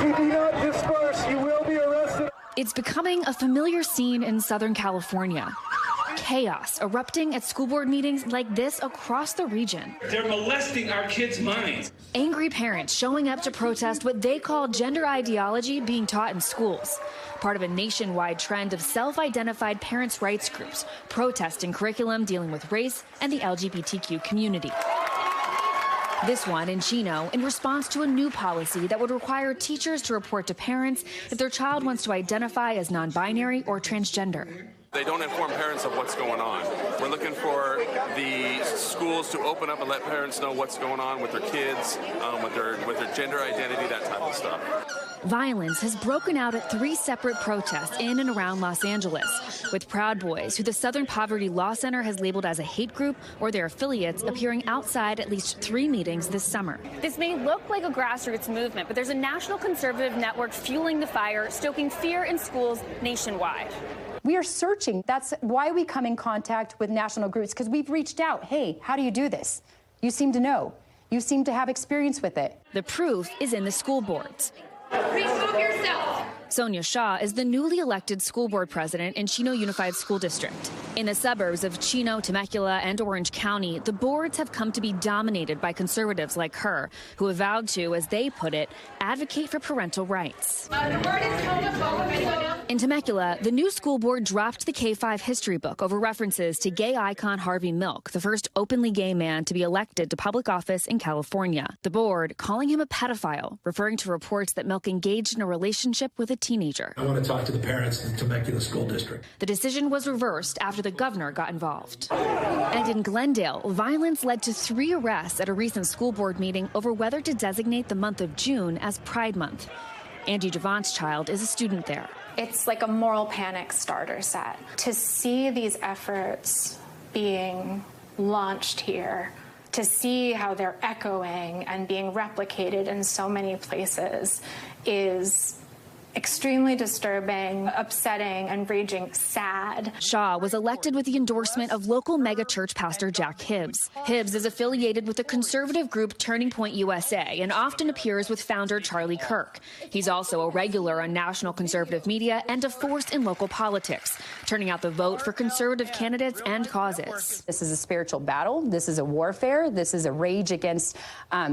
If you do not disperse, you will be arrested. It's becoming a familiar scene in Southern California. Chaos erupting at school board meetings like this across the region. They're molesting our kids' minds. Angry parents showing up to protest what they call gender ideology being taught in schools. Part of a nationwide trend of self-identified parents' rights groups protesting curriculum dealing with race and the LGBTQ community. This one in Chino in response to a new policy that would require teachers to report to parents if their child wants to identify as non-binary or transgender. They don't inform parents of what's going on. We're looking for the schools to open up and let parents know what's going on with their kids, with their gender identity, that type of stuff. Violence has broken out at 3 separate protests in and around Los Angeles, with Proud Boys, who the Southern Poverty Law Center has labeled as a hate group, or their affiliates, appearing outside at least 3 meetings this summer. This may look like a grassroots movement, but there's a national conservative network fueling the fire, stoking fear in schools nationwide. We are searching. That's why we come in contact with national groups, because we've reached out. Hey, how do you do this? You seem to know. You seem to have experience with it. The proof is in the school boards. Remove yourself. Sonia Shaw is the newly elected school board president in Chino Unified School District. In the suburbs of Chino, Temecula, and Orange County, the boards have come to be dominated by conservatives like her, who have vowed to, as they put it, advocate for parental rights. In Temecula, the new school board dropped the K-5 history book over references to gay icon Harvey Milk, the first openly gay man to be elected to public office in California. The board calling him a pedophile, referring to reports that Milk engaged in a relationship with a teenager. I want to talk to the parents in the Temecula School District. The decision was reversed after the governor got involved. And in Glendale, violence led to 3 arrests at a recent school board meeting over whether to designate the month of June as Pride Month. Angie Javant's child is a student there. It's like a moral panic starter set. To see these efforts being launched here, to see how they're echoing and being replicated in so many places is extremely disturbing, upsetting, enraging, sad. Shaw was elected with the endorsement of local megachurch pastor Jack Hibbs. Hibbs is affiliated with the conservative group Turning Point USA and often appears with founder Charlie Kirk. He's also a regular on national conservative media and a force in local politics, turning out the vote for conservative candidates and causes. This is a spiritual battle. This is a warfare. This is a rage against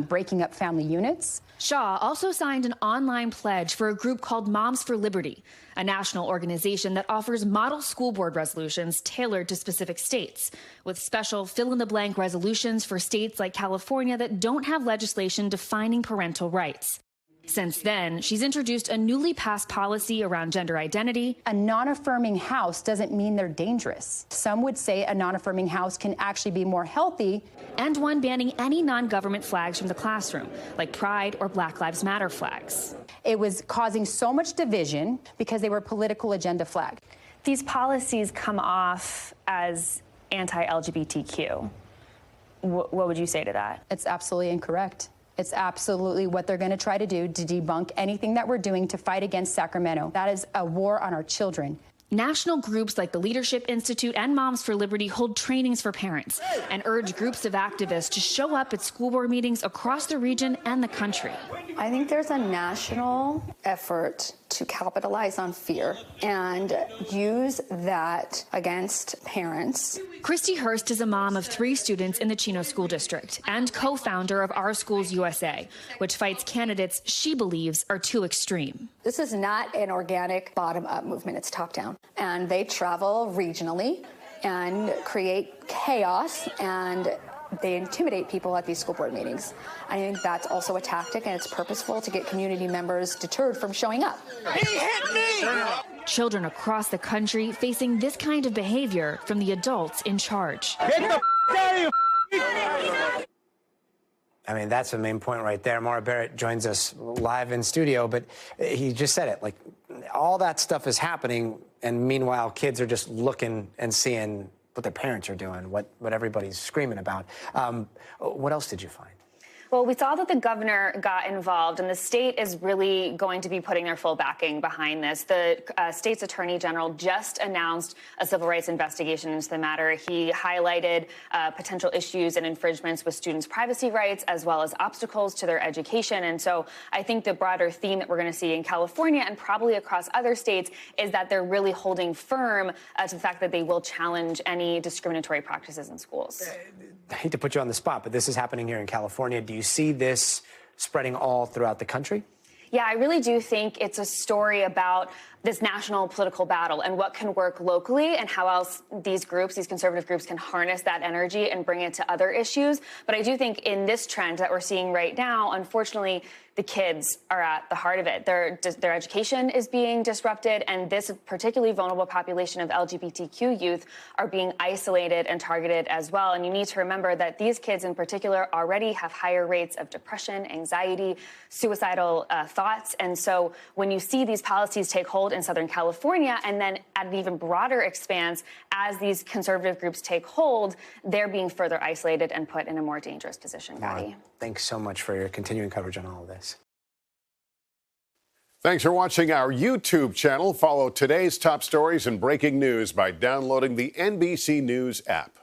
breaking up family units. Shaw also signed an online pledge for a group called Moms for Liberty, a national organization that offers model school board resolutions tailored to specific states, with special fill-in-the-blank resolutions for states like California that don't have legislation defining parental rights. Since then, she's introduced a newly passed policy around gender identity. A non-affirming house doesn't mean they're dangerous. Some would say a non-affirming house can actually be more healthy. And one banning any non-government flags from the classroom, like Pride or Black Lives Matter flags. It was causing so much division because they were political agenda flags. These policies come off as anti-LGBTQ. What would you say to that? It's absolutely incorrect. It's absolutely what they're going to try to do, to debunk anything that we're doing to fight against Sacramento. That is a war on our children. National groups like the Leadership Institute and Moms for Liberty hold trainings for parents and urge groups of activists to show up at school board meetings across the region and the country. I think there's a national effort to capitalize on fear and use that against parents. Christy Hurst is a mom of 3 students in the Chino School District and co-founder of Our Schools USA, which fights candidates she believes are too extreme. This is not an organic bottom-up movement, it's top-down. And they travel regionally and create chaos, and they intimidate people at these school board meetings. I think that's also a tactic, and it's purposeful to get community members deterred from showing up. He hit me! Children across the country facing this kind of behavior from the adults in charge. Get the out of here! I mean, that's the main point right there. Maura Barrett joins us live in studio, but he just said it, like, all that stuff is happening, and meanwhile, kids are just looking and seeing what their parents are doing, what everybody's screaming about. What else did you find? Well, we saw that the governor got involved, and the state is really going to be putting their full backing behind this. The state's attorney general just announced a civil rights investigation into the matter. He highlighted potential issues and infringements with students' privacy rights, as well as obstacles to their education. And so I think the broader theme that we're going to see in California and probably across other states is that they're really holding firm to the fact that they will challenge any discriminatory practices in schools. I hate to put you on the spot, but this is happening here in California. Do you see this spreading all throughout the country? Yeah, I really do think it's a story about this national political battle and what can work locally and how else these groups, these conservative groups, can harness that energy and bring it to other issues. But I do think in this trend that we're seeing right now, unfortunately, the kids are at the heart of it. Their education is being disrupted, and this particularly vulnerable population of LGBTQ youth are being isolated and targeted as well. And you need to remember that these kids in particular already have higher rates of depression, anxiety, suicidal thoughts. And so when you see these policies take hold in Southern California, and then at an even broader expanse, as these conservative groups take hold, they're being further isolated and put in a more dangerous position, Patty. Thanks so much for your continuing coverage on all of this. Thanks for watching our YouTube channel. Follow today's top stories and breaking news by downloading the NBC News app.